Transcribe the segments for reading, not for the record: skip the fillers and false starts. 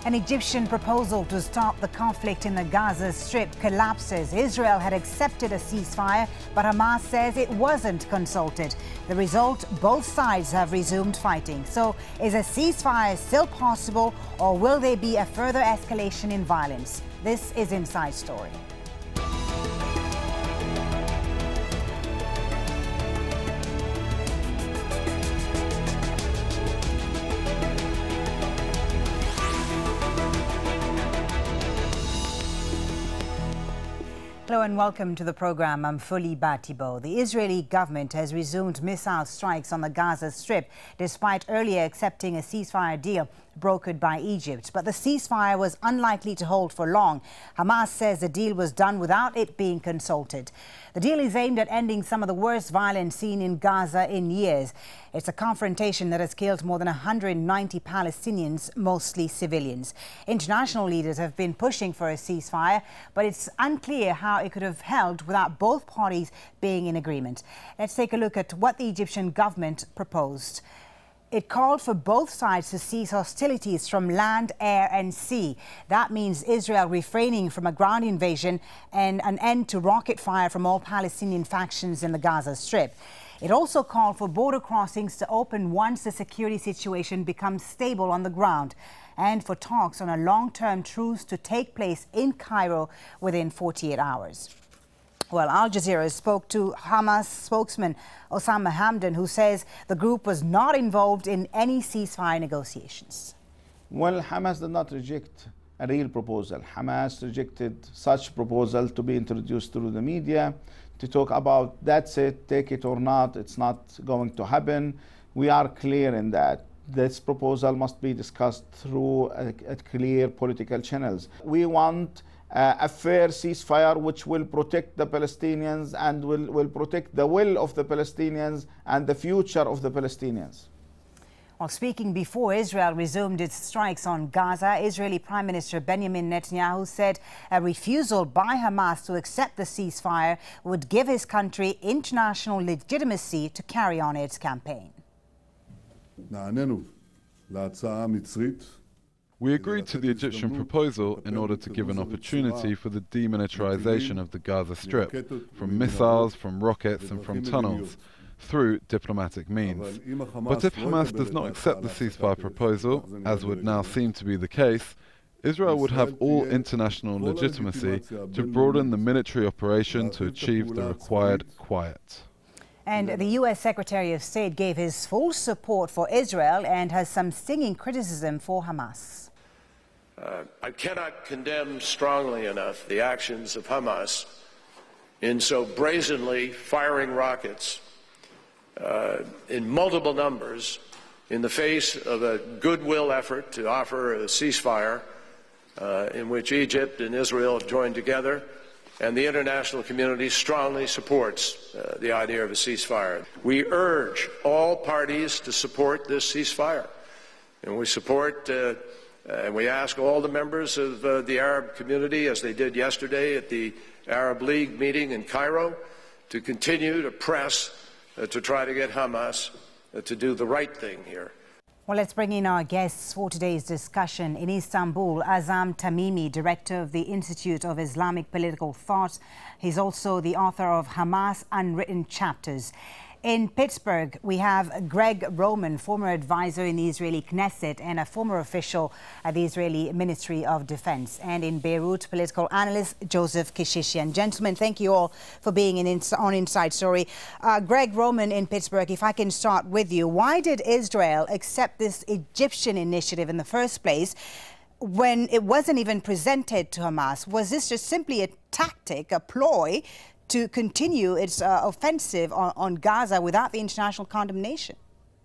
An Egyptian proposal to stop the conflict in the Gaza Strip collapses. Israel had accepted a ceasefire, but Hamas says it wasn't consulted. The result, both sides have resumed fighting. So is a ceasefire still possible, or will there be a further escalation in violence? This is Inside Story. Hello and welcome to the program. I'm Folly Bah Thibault. The Israeli government has resumed missile strikes on the Gaza Strip despite earlier accepting a ceasefire deal brokered by Egypt. But the ceasefire was unlikely to hold for long. Hamas says the deal was done without it being consulted. The deal is aimed at ending some of the worst violence seen in Gaza in years. It's a confrontation that has killed more than 190 Palestinians, mostly civilians. International leaders have been pushing for a ceasefire, but it's unclear how it could have held without both parties being in agreement. Let's take a look at what the Egyptian government proposed. It called for both sides to cease hostilities from land, air and sea. That means Israel refraining from a ground invasion and an end to rocket fire from all Palestinian factions in the Gaza Strip. It also called for border crossings to open once the security situation becomes stable on the ground, and for talks on a long-term truce to take place in Cairo within 48 hours. Well, Al Jazeera spoke to Hamas spokesman Azzam Tamimi, who says the group was not involved in any ceasefire negotiations. Well, Hamas did not reject a real proposal. Hamas rejected such proposal to be introduced through the media, to talk about that's it, take it or not, it's not going to happen. We are clear in that. This proposal must be discussed through a clear political channels. We want a fair ceasefire which will protect the Palestinians and will protect the will of the Palestinians and the future of the Palestinians. While speaking before Israel resumed its strikes on Gaza, Israeli Prime Minister Benjamin Netanyahu said a refusal by Hamas to accept the ceasefire would give his country international legitimacy to carry on its campaign. We agreed to the Egyptian proposal in order to give an opportunity for the demilitarization of the Gaza Strip, from missiles, from rockets and from tunnels, through diplomatic means. But if Hamas does not accept the ceasefire proposal, as would now seem to be the case, Israel would have all international legitimacy to broaden the military operation to achieve the required quiet. And the U.S. Secretary of State gave his full support for Israel and has some stinging criticism for Hamas. I cannot condemn strongly enough the actions of Hamas in so brazenly firing rockets in multiple numbers in the face of a goodwill effort to offer a ceasefire in which Egypt and Israel have joined together, and the international community strongly supports the idea of a ceasefire. We urge all parties to support this ceasefire, and we support and we ask all the members of the Arab community, as they did yesterday at the Arab League meeting in Cairo, to continue to press to try to get Hamas to do the right thing here. Well, let's bring in our guests for today's discussion. In Istanbul, Azzam Tamimi, director of the Institute of Islamic Political Thought. He's also the author of Hamas Unwritten Chapters. In Pittsburgh, we have Gregg Roman, former advisor in the Israeli Knesset and a former official at the Israeli Ministry of Defense. And in Beirut, political analyst Joseph Kechichian. Gentlemen, thank you all for being on Inside Story. Gregg Roman in Pittsburgh, if I can start with you. Why did Israel accept this Egyptian initiative in the first place when it wasn't even presented to Hamas? Was this just simply a tactic, a ploy, to continue its offensive on Gaza without the international condemnation?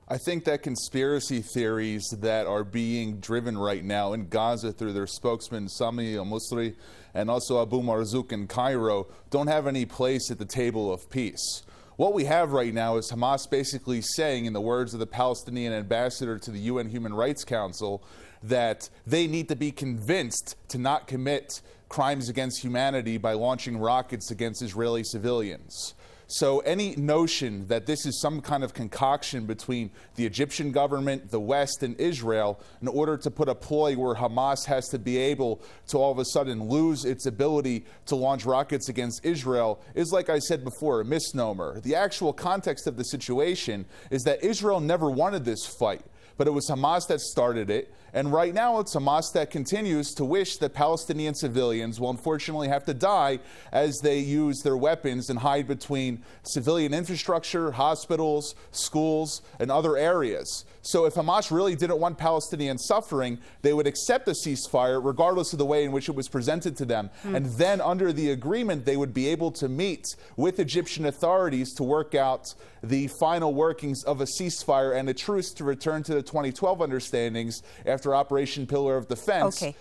I think that conspiracy theories that are being driven right now in Gaza through their spokesman Sami al-Musri and also Abu Marzouk in Cairo don't have any place at the table of peace. What we have right now is Hamas basically saying, in the words of the Palestinian ambassador to the UN Human Rights Council, that they need to be convinced to not commit crimes against humanity by launching rockets against Israeli civilians. So any notion that this is some kind of concoction between the Egyptian government, the West, and Israel in order to put a ploy where Hamas has to be able to all of a sudden lose its ability to launch rockets against Israel is, like I said before, a misnomer. The actual context of the situation is that Israel never wanted this fight, but it was Hamas that started it. And right now it's Hamas that continues to wish that Palestinian civilians will unfortunately have to die as they use their weapons and hide between civilian infrastructure, hospitals, schools, and other areas. So if Hamas really didn't want Palestinian suffering, they would accept a ceasefire regardless of the way in which it was presented to them. And then under the agreement, they would be able to meet with Egyptian authorities to work out the final workings of a ceasefire and a truce to return to the 2012 understandings after Operation Pillar of Defense. Okay.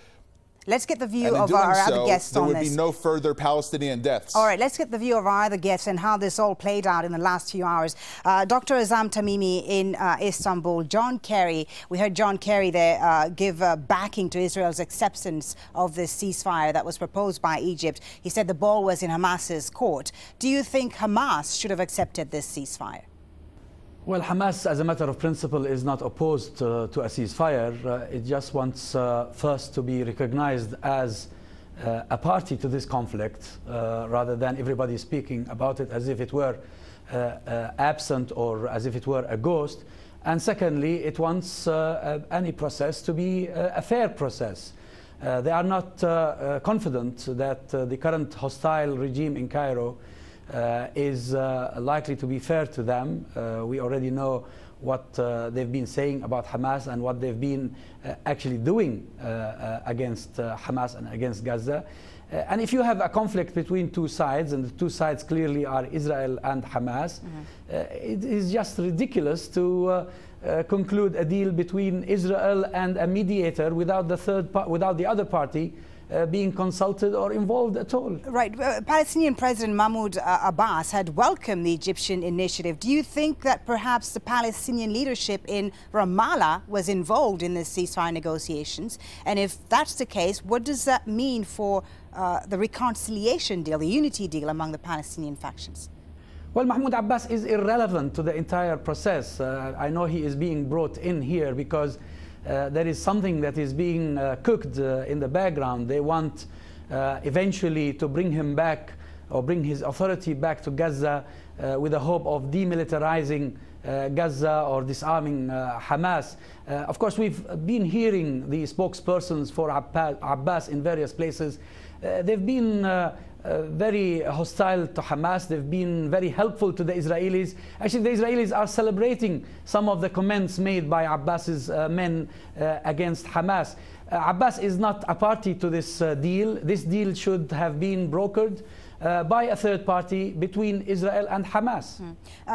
Let's get the view of our other guests on this. There would be no further Palestinian deaths. All right, let's get the view of our other guests and how this all played out in the last few hours. Dr. Azzam Tamimi in Istanbul. John Kerry, we heard John Kerry there give backing to Israel's acceptance of this ceasefire that was proposed by Egypt. He said the ball was in Hamas's court. Do you think Hamas should have accepted this ceasefire? Well, Hamas, as a matter of principle, is not opposed to a ceasefire. It just wants first to be recognized as a party to this conflict, rather than everybody speaking about it as if it were absent or as if it were a ghost. And secondly, it wants any process to be a fair process. They are not confident that the current hostile regime in Cairo is likely to be fair to them. We already know what they've been saying about Hamas and what they've been actually doing against Hamas and against Gaza. And if you have a conflict between two sides, and the two sides clearly are Israel and Hamas, it is just ridiculous to conclude a deal between Israel and a mediator without the other party being consulted or involved at all. Right. Palestinian President Mahmoud Abbas had welcomed the Egyptian initiative. Do you think that perhaps the Palestinian leadership in Ramallah was involved in the ceasefire negotiations? And if that's the case, what does that mean for the reconciliation deal, the unity deal among the Palestinian factions? Well, Mahmoud Abbas is irrelevant to the entire process. I know he is being brought in here because there is something that is being cooked in the background. They want eventually to bring him back or bring his authority back to Gaza with the hope of demilitarizing Gaza or disarming Hamas. Of course, we've been hearing the spokespersons for Abbas in various places. They've been very hostile to Hamas. They've been very helpful to the Israelis. Actually, the Israelis are celebrating some of the comments made by Abbas's men against Hamas. Abbas is not a party to this deal. This deal should have been brokered by a third party between Israel and Hamas.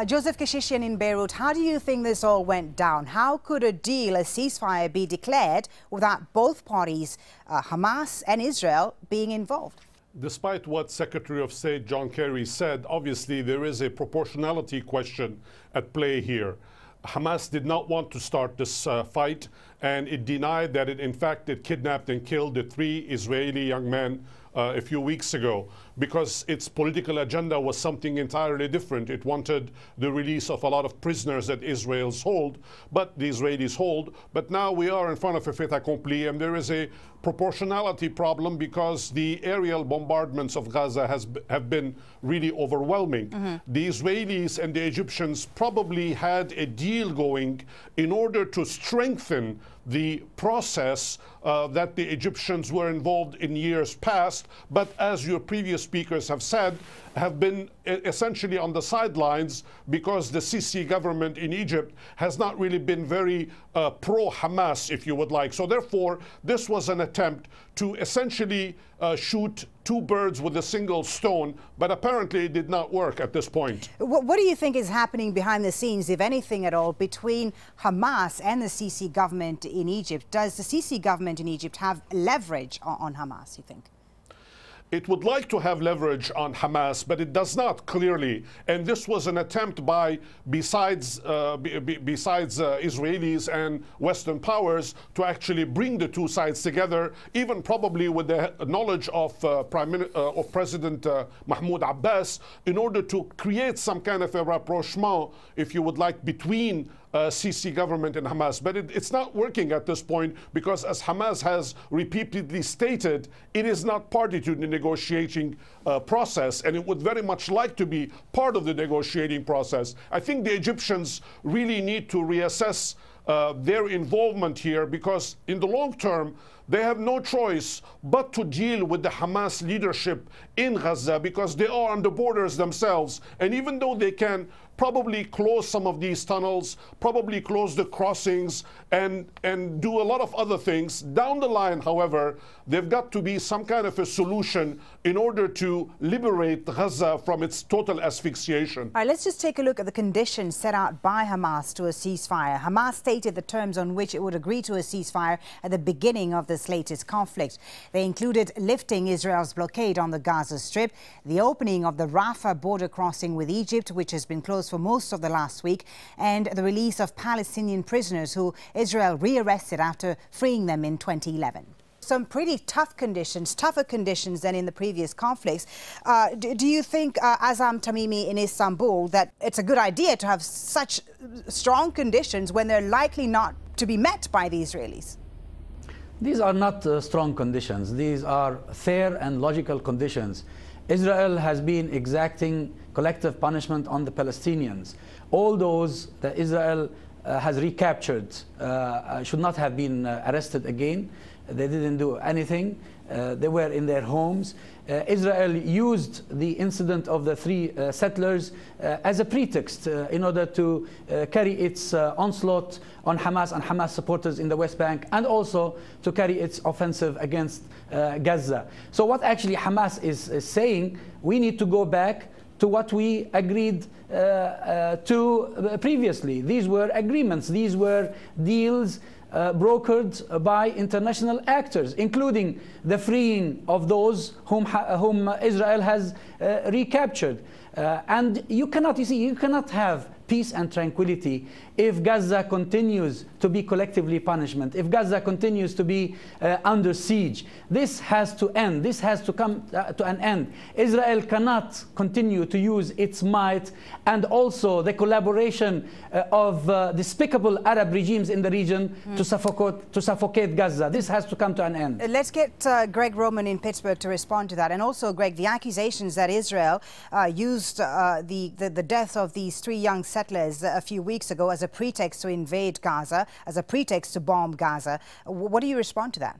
Joseph Kechichian in Beirut, how do you think this all went down? How could a deal, a ceasefire, be declared without both parties, Hamas and Israel, being involved? Despite what Secretary of State John Kerry said, obviously there is a proportionality question at play here. Hamas did not want to start this fight, and it denied that it kidnapped and killed the 3 Israeli young men a few weeks ago, because its political agenda was something entirely different. It wanted the release of a lot of prisoners that the Israelis hold. But now we are in front of a fait accompli, and there is a proportionality problem because the aerial bombardments of Gaza have been really overwhelming. The Israelis and the Egyptians probably had a deal going in order to strengthen the process that the Egyptians were involved in years past, but as your previous speakers have said, have been essentially on the sidelines because the Sisi government in Egypt has not really been very pro-Hamas, if you would like. So therefore, this was an attempt to essentially shoot 2 birds with a single stone, but apparently it did not work at this point. What do you think is happening behind the scenes, if anything at all, between Hamas and the Sisi government in Egypt? Does the Sisi government in Egypt have leverage on Hamas, you think? it would like to have leverage on Hamas, but it does not, clearly. And this was an attempt by, besides Israelis and Western powers, to actually bring the two sides together, even probably with the knowledge of President Mahmoud Abbas, in order to create some kind of a rapprochement, if you would like, between Sisi government and Hamas. But it's not working at this point, because as Hamas has repeatedly stated, it is not party to the negotiating process, and it would very much like to be part of the negotiating process. I think the Egyptians really need to reassess their involvement here, because in the long term, they have no choice but to deal with the Hamas leadership in Gaza, because they are on the borders themselves. And even though they can probably close some of these tunnels, probably close the crossings, and do a lot of other things, down the line, however, they've got to be some kind of a solution in order to liberate Gaza from its total asphyxiation. All right, let's just take a look at the conditions set out by Hamas to a ceasefire. Hamas stated the terms on which it would agree to a ceasefire at the beginning of this latest conflict. They included lifting Israel's blockade on the Gaza Strip, the opening of the Rafah border crossing with Egypt, which has been closed for most of the last week, and the release of Palestinian prisoners who Israel rearrested after freeing them in 2011. Some pretty tough conditions, tougher conditions than in the previous conflicts. Do you think, Azzam Tamimi in Istanbul, that it's a good idea to have such strong conditions when they're likely not to be met by the Israelis? These are not strong conditions. These are fair and logical conditions. Israel has been exacting collective punishment on the Palestinians. All those that Israel has recaptured should not have been arrested again. They didn't do anything. They were in their homes. Israel used the incident of the three settlers as a pretext in order to carry its onslaught on Hamas and Hamas supporters in the West Bank, and also to carry its offensive against Gaza. So what actually Hamas is saying, we need to go back to what we agreed to previously. These were agreements. These were deals brokered by international actors, including the freeing of those whom Israel has recaptured. And you cannot have peace and tranquility if Gaza continues to be collectively punishment, if Gaza continues to be under siege. This has to end. This has to come to an end. Israel cannot continue to use its might and also the collaboration of despicable Arab regimes in the region to suffocate Gaza. This has to come to an end. Let's get Gregg Roman in Pittsburgh to respond to that. And also, Greg, the accusations that Israel used the death of these three young settlers a few weeks ago as a pretext to invade Gaza, as a pretext to bomb Gaza. What do you respond to that?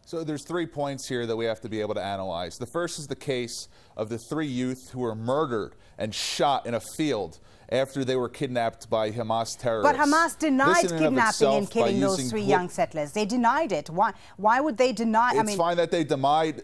So there's 3 points here that we have to be able to analyze. The first is the case of the 3 youth who were murdered and shot in a field after they were kidnapped by Hamas terrorists. But Hamas denied kidnapping and killing those 3 young settlers. They denied it. Why would they deny? It's fine that they denied.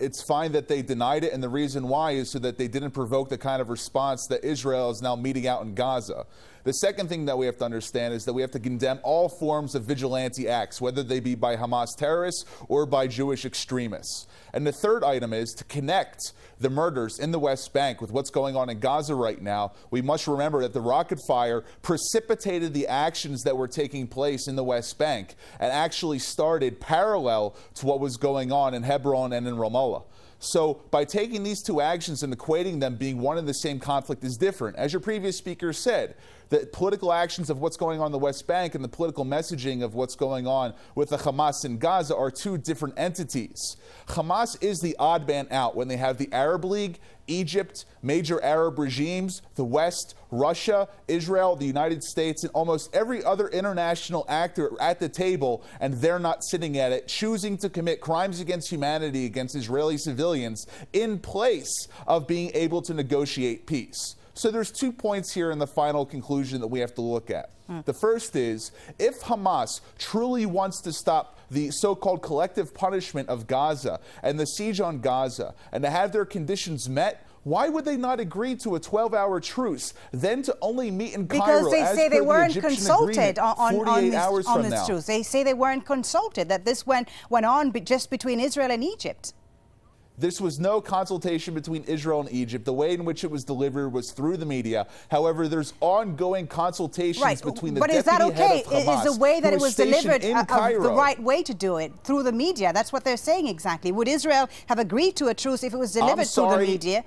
It's fine that they denied it, and the reason why is so that they didn't provoke the kind of response that Israel is now meting out in Gaza. The second thing that we have to understand is that we have to condemn all forms of vigilante acts, whether they be by Hamas terrorists or by Jewish extremists. And the third item is to connect the murders in the West Bank with what's going on in Gaza right now. We must remember that the rocket fire precipitated the actions that were taking place in the West Bank and actually started parallel to what was going on in Hebron and in Ramallah. So by taking these 2 actions and equating them being one and the same conflict is different. As your previous speaker said, the political actions of what's going on in the West Bank and the political messaging of what's going on with the Hamas in Gaza are 2 different entities. Hamas is the odd man out when they have the Arab League, Egypt, major Arab regimes, the West, Russia, Israel, the United States, and almost every other international actor at the table, and they're not sitting at it, choosing to commit crimes against humanity against Israeli civilians in place of being able to negotiate peace. So there's 2 points here in the final conclusion that we have to look at. The first is, if Hamas truly wants to stop the so-called collective punishment of Gaza and the siege on Gaza and to have their conditions met, why would they not agree to a 12-hour truce, then to only meet in Cairo? Because they say they weren't consulted on this truce. They say they weren't consulted, that this went on just between Israel and Egypt. This was no consultation between Israel and Egypt. The way in which it was delivered was through the media. However, there's ongoing consultations between the deputy head of Hamas, but is that okay? Is the way that it was delivered the right way to do it? Through the media? That's what they're saying exactly. Would Israel have agreed to a truce if it was delivered through the media?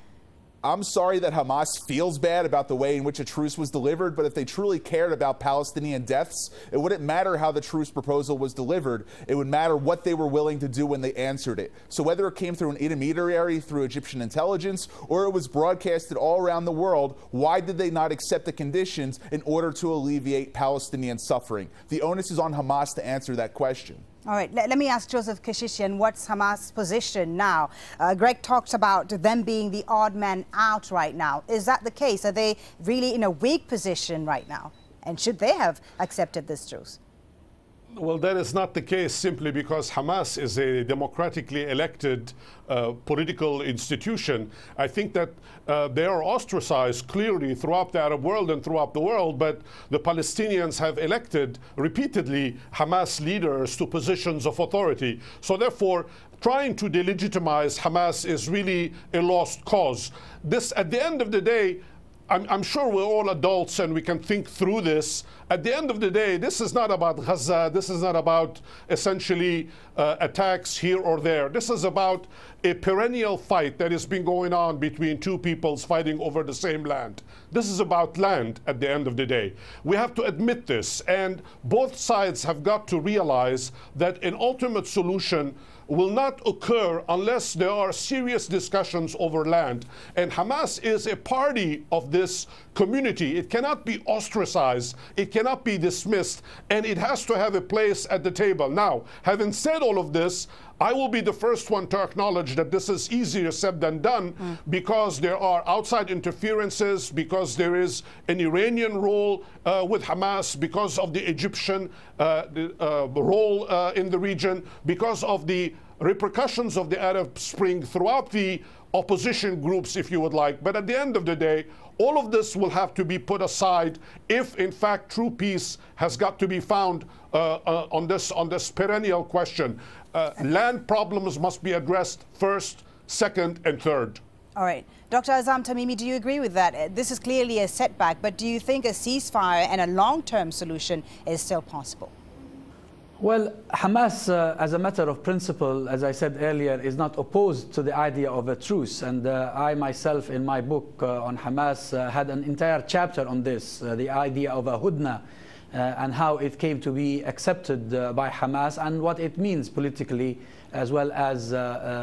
I'm sorry that Hamas feels bad about the way in which a truce was delivered, but if they truly cared about Palestinian deaths, it wouldn't matter how the truce proposal was delivered. It would matter what they were willing to do when they answered it. So whether it came through an intermediary, through Egyptian intelligence, or it was broadcasted all around the world, why did they not accept the conditions in order to alleviate Palestinian suffering? The onus is on Hamas to answer that question. All right, let me ask Joseph Kechichian, what's Hamas' position now? Greg talks about them being the odd man out right now. Is that the case? Are they really in a weak position right now? And should they have accepted this truce? Well, that is not the case simply because Hamas is a democratically elected political institution. I think that they are ostracized clearly throughout the Arab world and throughout the world, but the Palestinians have elected repeatedly Hamas leaders to positions of authority. So therefore, trying to delegitimize Hamas is really a lost cause. This, at the end of the day, I'm sure we're all adults and we can think through this. At the end of the day, this is not about Gaza. This is not about essentially attacks here or there. This is about a perennial fight that has been going on between two peoples fighting over the same land. This is about land at the end of the day. We have to admit this, and both sides have got to realize that an ultimate solution will not occur unless there are serious discussions over land. And Hamas is a party of this community. It cannot be ostracized. It cannot be dismissed. And it has to have a place at the table. Now, having said all of this, I will be the first one to acknowledge that this is easier said than done because there are outside interferences, because there is an Iranian role with Hamas, because of the Egyptian role in the region, because of the repercussions of the Arab Spring throughout the opposition groups, if you would like. But at the end of the day, all of this will have to be put aside if, in fact, true peace has got to be found on this perennial question. Land problems must be addressed first, second, and third. All right. Dr. Azzam Tamimi, do you agree with that? This is clearly a setback, but do you think a ceasefire and a long-term solution is still possible? Well, Hamas, as a matter of principle, as I said earlier, is not opposed to the idea of a truce. And I myself, in my book on Hamas, had an entire chapter on this, the idea of a hudna, and how it came to be accepted by Hamas and what it means politically as well as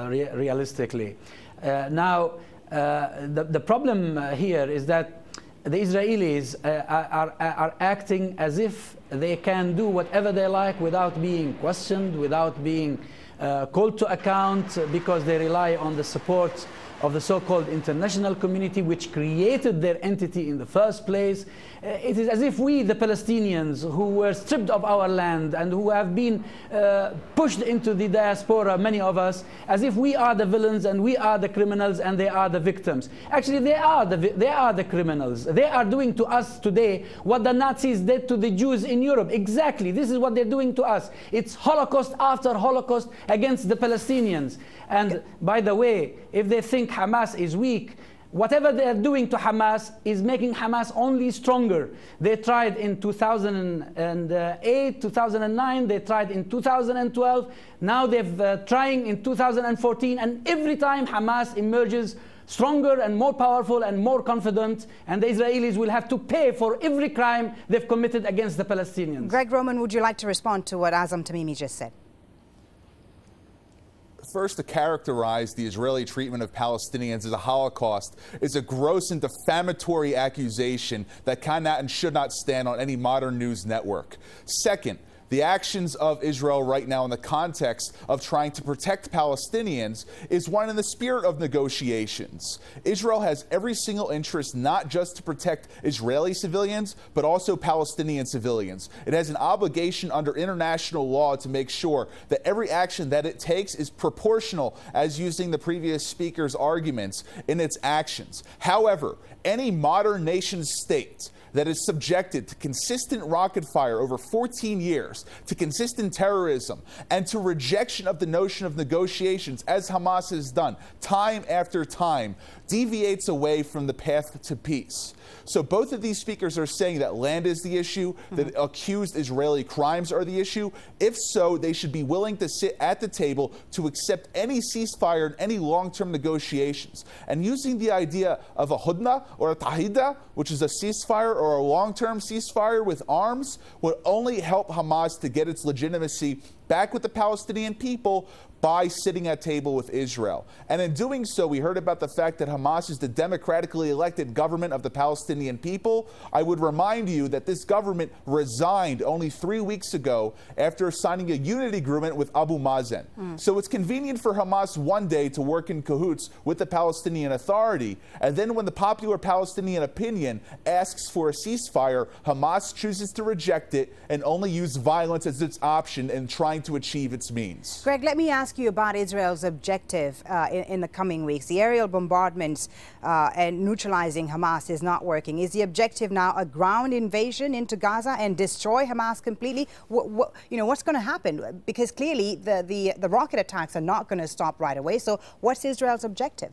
realistically. Now, the problem here is that the Israelis are acting as if they can do whatever they like without being questioned, without being called to account, because they rely on the support of the so-called international community, which created their entity in the first place. It is as if we, the Palestinians, who were stripped of our land and who have been pushed into the diaspora, many of us, as if we are the villains and we are the criminals and they are the victims. Actually, they are the criminals. They are doing to us today what the Nazis did to the Jews in Europe. Exactly. This is what they're doing to us. It's Holocaust after Holocaust against the Palestinians. And by the way, if they think Hamas is weak, whatever they are doing to Hamas is making Hamas only stronger. They tried in 2008, 2009, they tried in 2012, now they're trying in 2014, and every time Hamas emerges stronger and more powerful and more confident, and the Israelis will have to pay for every crime they've committed against the Palestinians. Gregg Roman, would you like to respond to what Azzam Tamimi just said? First, to characterize the Israeli treatment of Palestinians as a Holocaust is a gross and defamatory accusation that cannot and should not stand on any modern news network. Second, the actions of Israel right now in the context of trying to protect Palestinians is one in the spirit of negotiations. Israel has every single interest not just to protect Israeli civilians, but also Palestinian civilians. It has an obligation under international law to make sure that every action that it takes is proportional, as using the previous speaker's arguments, in its actions. However, any modern nation state that is subjected to consistent rocket fire over 14 years wars, to consistent terrorism, and to rejection of the notion of negotiations, as Hamas has done time after time, deviates away from the path to peace. So both of these speakers are saying that land is the issue, that accused Israeli crimes are the issue. If so, they should be willing to sit at the table to accept any ceasefire and any long-term negotiations. And using the idea of a hudna or a tahida, which is a ceasefire or a long-term ceasefire with arms, would only help Hamas to get its legitimacy back with the Palestinian people by sitting at table with Israel. And in doing so, we heard about the fact that Hamas is the democratically elected government of the Palestinian people. I would remind you that this government resigned only 3 weeks ago after signing a unity agreement with Abu Mazen. So it's convenient for Hamas one day to work in cahoots with the Palestinian Authority, and then when the popular Palestinian opinion asks for a ceasefire, Hamas chooses to reject it and only use violence as its option in trying to achieve its means. Greg, let me ask you about Israel's objective in the coming weeks. The aerial bombardments and neutralizing Hamas is not working. Is the objective now a ground invasion into Gaza and destroy Hamas completely? What's going to happen? Because clearly the rocket attacks are not going to stop right away. So what's Israel's objective?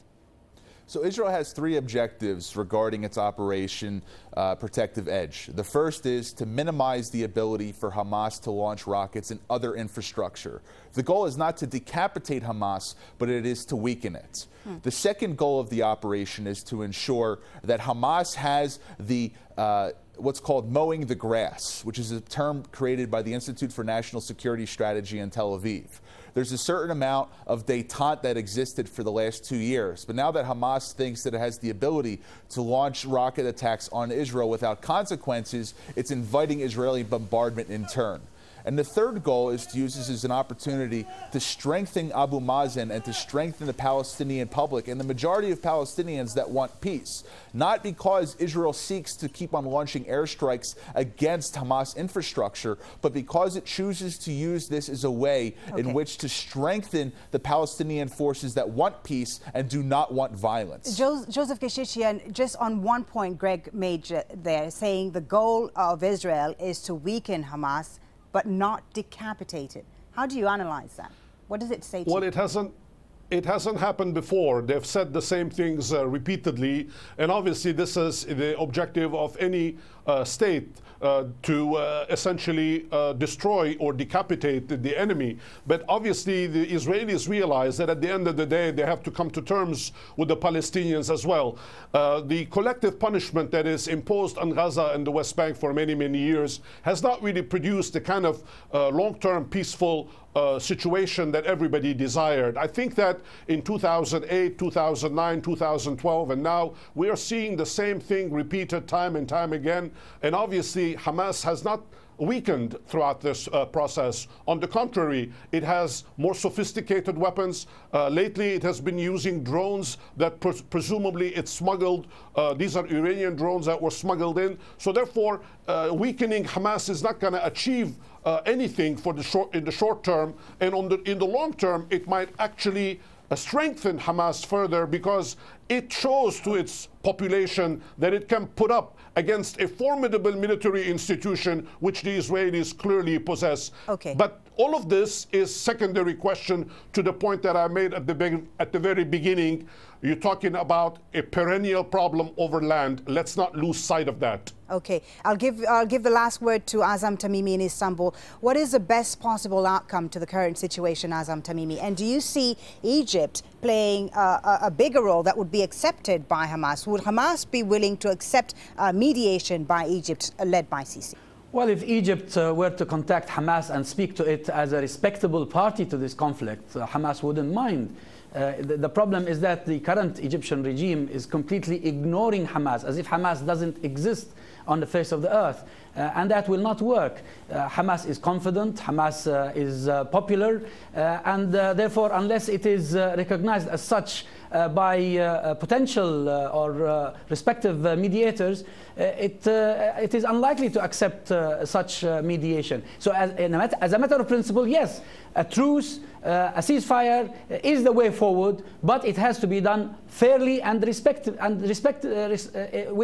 So Israel has three objectives regarding its Operation Protective Edge. The first is to minimize the ability for Hamas to launch rockets and other infrastructure. The goal is not to decapitate Hamas, but it is to weaken it. The second goal of the operation is to ensure that Hamas has the what's called mowing the grass, which is a term created by the Institute for National Security Strategy in Tel Aviv. There's a certain amount of détente that existed for the last 2 years. But now that Hamas thinks that it has the ability to launch rocket attacks on Israel without consequences, it's inviting Israeli bombardment in turn. And the third goal is to use this as an opportunity to strengthen Abu Mazen and to strengthen the Palestinian public and the majority of Palestinians that want peace. Not because Israel seeks to keep on launching airstrikes against Hamas infrastructure, but because it chooses to use this as a way in which to strengthen the Palestinian forces that want peace and do not want violence. Joseph Kechichian, just on one point Greg made there, saying the goal of Israel is to weaken Hamas but not decapitate it. How do you analyze that? What does it say to you? Well, it hasn't happened before. They've said the same things repeatedly, and obviously this is the objective of any state, to essentially destroy or decapitate the enemy. But obviously the Israelis realize that at the end of the day they have to come to terms with the Palestinians as well. The collective punishment that is imposed on Gaza and the West Bank for many, many years has not really produced the kind of long-term peaceful situation that everybody desired. I think that in 2008, 2009, 2012, and now we are seeing the same thing repeated time and time again. And obviously Hamas has not weakened throughout this process. On the contrary, it has more sophisticated weapons. Lately, it has been using drones that presumably it smuggled. These are Iranian drones that were smuggled in. So therefore, weakening Hamas is not going to achieve anything for in the short term. And in the long term, it might actually strengthen Hamas further because it shows to its population that it can put up against a formidable military institution which the Israelis clearly possess. But all of this is secondary question to the point that I made at the very beginning. You're talking about a perennial problem over land. Let's not lose sight of that. Okay, I'll give the last word to Azzam Tamimi in Istanbul. What is the best possible outcome to the current situation, Azzam Tamimi? And do you see Egypt playing a bigger role that would be accepted by Hamas? Would Hamas be willing to accept mediation by Egypt led by Sisi? Well, if Egypt were to contact Hamas and speak to it as a respectable party to this conflict, Hamas wouldn't mind. The problem is that the current Egyptian regime is completely ignoring Hamas, as if Hamas doesn't exist on the face of the earth. And that will not work. Hamas is confident, Hamas is popular, and therefore, unless it is recognized as such by potential or respective mediators, it is unlikely to accept such mediation. So as a matter of principle, yes, a truce, a ceasefire is the way forward, but it has to be done fairly and with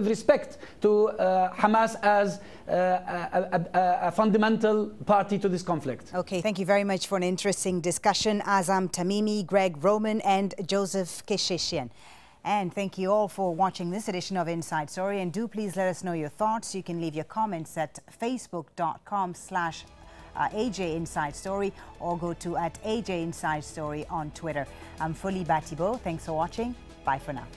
respect to Hamas as a fundamental party to this conflict. Okay, thank you very much for an interesting discussion. Azzam Tamimi, Gregg Roman and Joseph Kechichian. And thank you all for watching this edition of Inside Story. And do please let us know your thoughts. You can leave your comments at facebook.com/AJ Inside Story or go to @AJ Inside Story on Twitter. I'm Folly Bah Thibault. Thanks for watching. Bye for now.